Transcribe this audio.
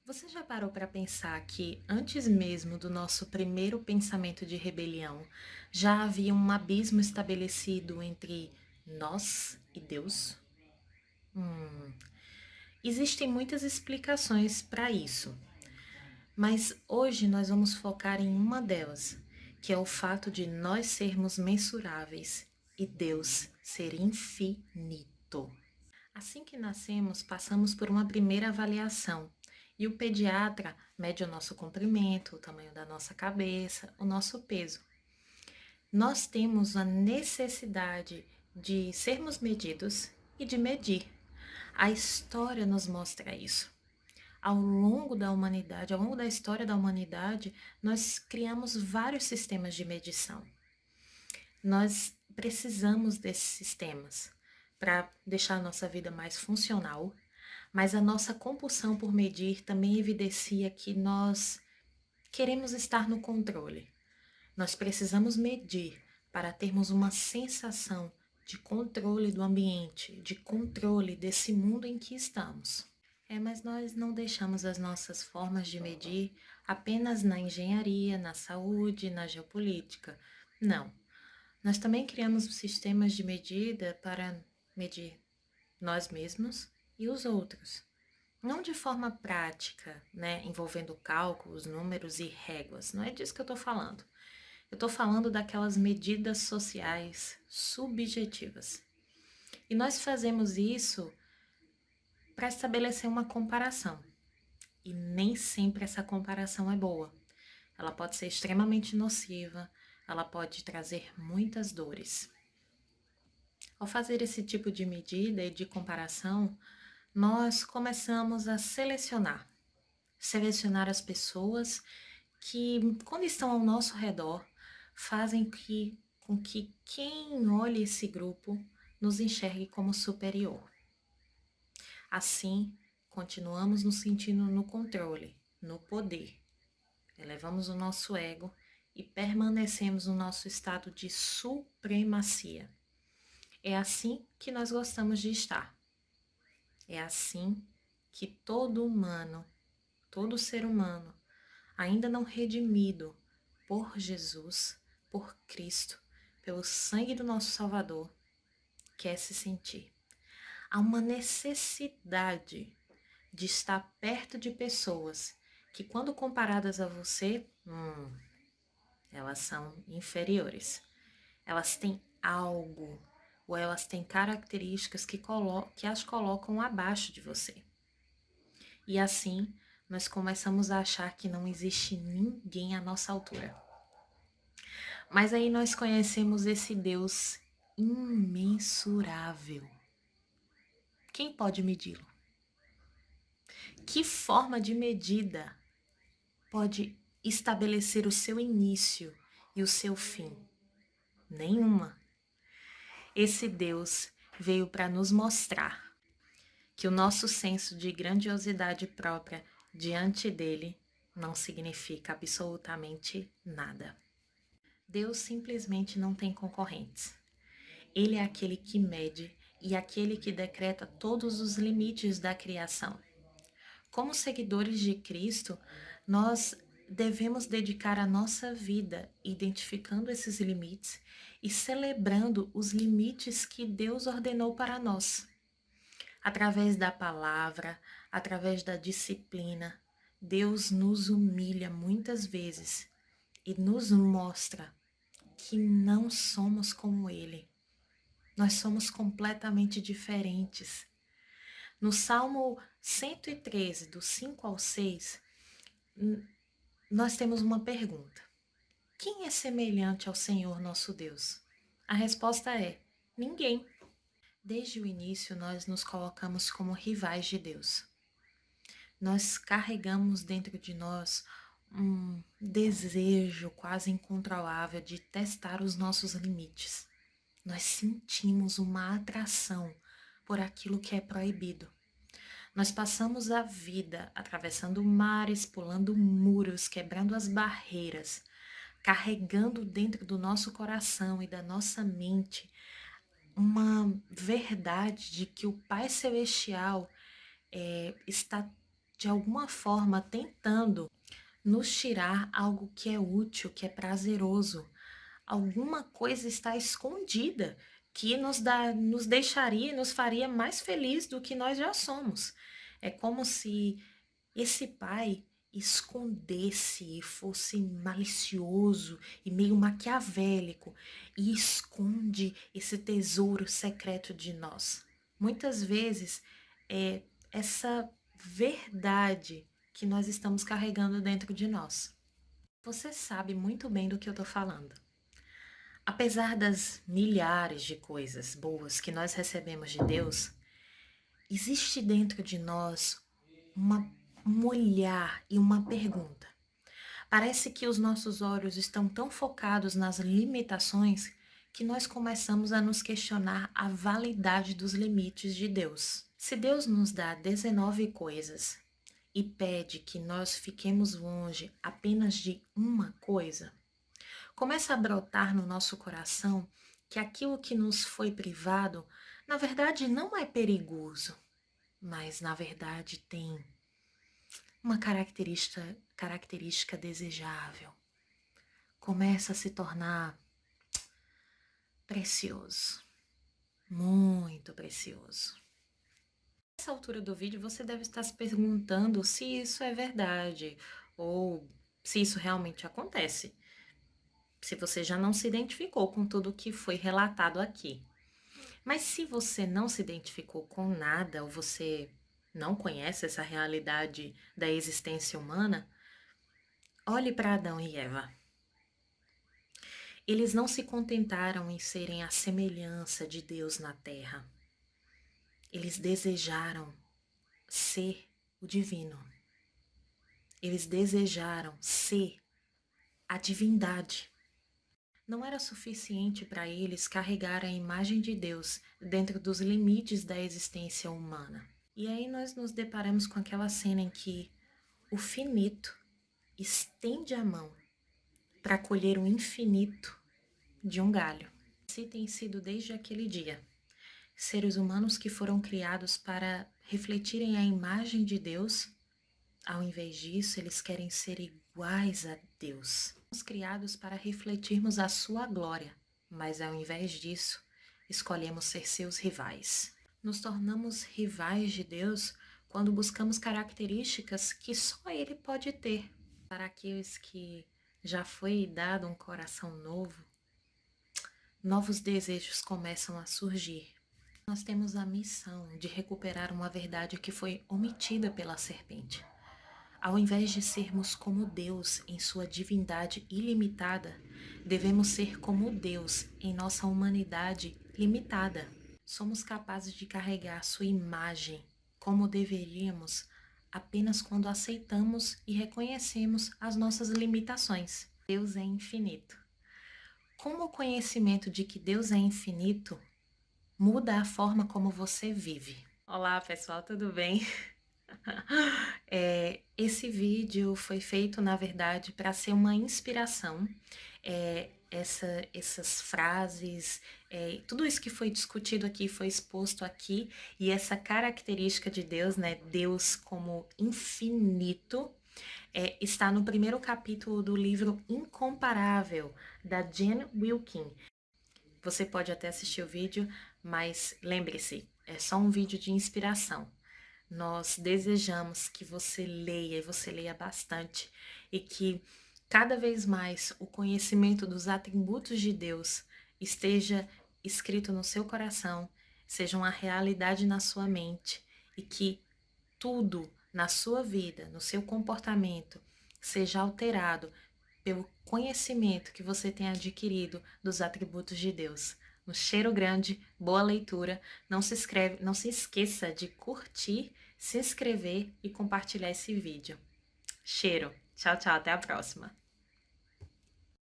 Você já parou para pensar que antes mesmo do nosso primeiro pensamento de rebelião, já havia um abismo estabelecido entre nós e Deus? Hum, Existem muitas explicações para isso, mas hoje nós vamos focar em uma delas, que é o fato de nós sermos mensuráveis e Deus ser infinito. Assim que nascemos, passamos por uma primeira avaliação e o pediatra mede o nosso comprimento, o tamanho da nossa cabeça, o nosso peso. Nós temos a necessidade de sermos medidos e de medir. A história nos mostra isso. Ao longo da humanidade, ao longo da história da humanidade, nós criamos vários sistemas de medição. Nós precisamos desses sistemas para deixar a nossa vida mais funcional, mas a nossa compulsão por medir também evidencia que nós queremos estar no controle. Nós precisamos medir para termos uma sensação de controle do ambiente, de controle desse mundo em que estamos. Mas nós não deixamos as nossas formas de medir apenas na engenharia, na saúde, na geopolítica. Não. Nós também criamos sistemas de medida para medir nós mesmos e os outros. Não de forma prática, né, envolvendo cálculos, números e réguas. Não é disso que eu estou falando. Eu estou falando daquelas medidas sociais subjetivas. E nós fazemos isso para estabelecer uma comparação. E nem sempre essa comparação é boa. Ela pode ser extremamente nociva, ela pode trazer muitas dores. Ao fazer esse tipo de medida e de comparação, nós começamos a selecionar as pessoas que, quando estão ao nosso redor, fazem com que quem olhe esse grupo nos enxergue como superior. Assim, continuamos nos sentindo no controle, no poder. Elevamos o nosso ego e permanecemos no nosso estado de supremacia. É assim que nós gostamos de estar. É assim que todo humano, todo ser humano, ainda não redimido por Jesus, por Cristo, pelo sangue do nosso Salvador, quer se sentir. Há uma necessidade de estar perto de pessoas que, quando comparadas a você, elas são inferiores. Elas têm algo, ou elas têm características que as colocam abaixo de você. E assim, nós começamos a achar que não existe ninguém à nossa altura. Mas aí nós conhecemos esse Deus imensurável. Quem pode medi-lo? Que forma de medida pode estabelecer o seu início e o seu fim? Nenhuma. Esse Deus veio para nos mostrar que o nosso senso de grandiosidade própria diante dele não significa absolutamente nada. Deus simplesmente não tem concorrentes. Ele é aquele que mede e aquele que decreta todos os limites da criação. Como seguidores de Cristo, nós devemos dedicar a nossa vida identificando esses limites e celebrando os limites que Deus ordenou para nós. Através da palavra, através da disciplina, Deus nos humilha muitas vezes e nos mostra que não somos como Ele. Nós somos completamente diferentes. No Salmo 113, do 5 ao 6, nós temos uma pergunta. Quem é semelhante ao Senhor nosso Deus? A resposta é: ninguém. Desde o início, nós nos colocamos como rivais de Deus. Nós carregamos dentro de nós um desejo quase incontrolável de testar os nossos limites. Nós sentimos uma atração por aquilo que é proibido. Nós passamos a vida atravessando mares, pulando muros, quebrando as barreiras, carregando dentro do nosso coração e da nossa mente uma verdade de que o Pai Celestial está de alguma forma, tentando nos tirar algo que é útil, que é prazeroso. Alguma coisa está escondida que nos deixaria, nos faria mais feliz do que nós já somos. É como se esse pai escondesse e fosse malicioso e meio maquiavélico e esconde esse tesouro secreto de nós. Muitas vezes é essa verdade que nós estamos carregando dentro de nós. Você sabe muito bem do que eu estou falando. Apesar das milhares de coisas boas que nós recebemos de Deus, existe dentro de nós um olhar e uma pergunta. Parece que os nossos olhos estão tão focados nas limitações que nós começamos a nos questionar a validade dos limites de Deus. Se Deus nos dá 19 coisas e pede que nós fiquemos longe apenas de uma coisa, começa a brotar no nosso coração que aquilo que nos foi privado, na verdade, não é perigoso, mas na verdade tem uma característica desejável. Começa a se tornar precioso, muito precioso. Nessa altura do vídeo, você deve estar se perguntando se isso é verdade ou se isso realmente acontece. Se você já não se identificou com tudo que foi relatado aqui. Mas se você não se identificou com nada ou você não conhece essa realidade da existência humana, olhe para Adão e Eva. Eles não se contentaram em serem a semelhança de Deus na terra. Eles desejaram ser o divino. Eles desejaram ser a divindade. Não era suficiente para eles carregar a imagem de Deus dentro dos limites da existência humana. E aí nós nos deparamos com aquela cena em que o finito estende a mão para colher o infinito de um galho. Assim tem sido desde aquele dia. Seres humanos que foram criados para refletirem a imagem de Deus, ao invés disso, eles querem ser iguais a Deus. Fomos criados para refletirmos a sua glória, mas ao invés disso, escolhemos ser seus rivais. Nos tornamos rivais de Deus quando buscamos características que só Ele pode ter. Para aqueles que já foi dado um coração novo, novos desejos começam a surgir. Nós temos a missão de recuperar uma verdade que foi omitida pela serpente. Ao invés de sermos como Deus em sua divindade ilimitada, devemos ser como Deus em nossa humanidade limitada. Somos capazes de carregar sua imagem como deveríamos apenas quando aceitamos e reconhecemos as nossas limitações. Deus é infinito. Como o conhecimento de que Deus é infinito muda a forma como você vive? Olá, pessoal, tudo bem? Esse vídeo foi feito, na verdade, para ser uma inspiração. Essas frases, tudo isso que foi discutido aqui, foi exposto aqui, e essa característica de Deus, né, Deus como infinito, está no primeiro capítulo do livro Incomparável, da Jen Wilkin. Você pode até assistir o vídeo, mas lembre-se, é só um vídeo de inspiração. Nós desejamos que você leia e você leia bastante e que cada vez mais o conhecimento dos atributos de Deus esteja escrito no seu coração, seja uma realidade na sua mente e que tudo na sua vida, no seu comportamento, seja alterado pelo conhecimento que você tem adquirido dos atributos de Deus. Um cheiro grande, boa leitura. Não se esqueça de curtir, se inscrever e compartilhar esse vídeo. Cheiro. Tchau, tchau. Até a próxima.